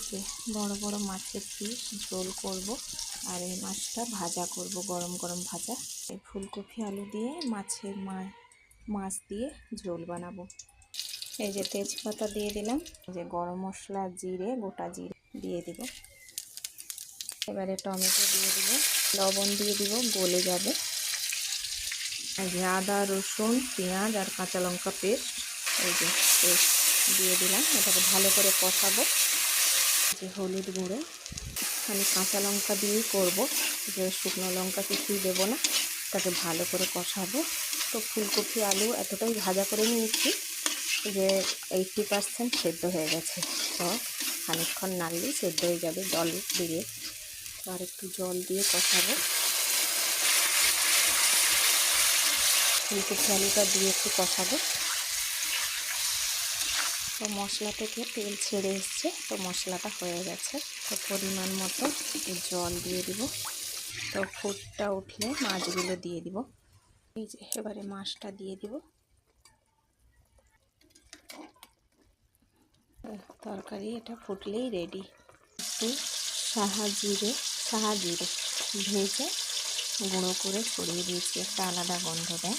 যে বড় বড় মাছের পিস ঝোল করব, আর এই মাছটা ভাজা করব, গরম গরম ভাজা। এই ফুলকপি আলু দিয়ে মাছ দিয়ে ঝোল বানাবো। এই যে তেজপাতা দিয়ে দিলাম, যে গরম মশলা, জিরে, গোটা জিরে দিয়ে দিব। এবারে টমেটো দিয়ে দিব, লবণ দিয়ে দিব, গলে যাবে। এই যে আদা, রসুন, পেঁয়াজ আর কাঁচা লঙ্কা পেস্ট, এই যে পেস্ট দিয়ে দিলাম। এটাকে ভালো করে কষাবো। যে হলুদ গুঁড়ো, আমি কাঁচা লঙ্কা দিয়েই করব, যে শুকনো লঙ্কা কিছুই দেবো না। এটাকে ভালো করে কষাবো। তো ফুলকপি আলু এতটাই ভাজা করে নিয়েছি যে 80% সেদ্ধ হয়ে গেছে। তো খানিকক্ষণ নাড়লেই সেদ্ধ হয়ে যাবে জল দিয়ে। তো আর একটু জল দিয়ে কষাবো। ফুলকপি আলুটা দিয়ে একটু কষাবো। তো মশলা থেকে তেল ছেড়ে এসছে, তো মশলাটা হয়ে গেছে। তো পরিমাণ মতো জল দিয়ে দিব। তো ফুটটা উঠলে মাছগুলো দিয়ে দিব। এই যে এবারে মাছটা দিয়ে দিব। তরকারি এটা ফুটলেই রেডি। একটু সাহা জিরে ভেজে গুঁড়ো করে ছড়িয়ে দিয়েছি, একটা আলাদা গন্ধ দেয়।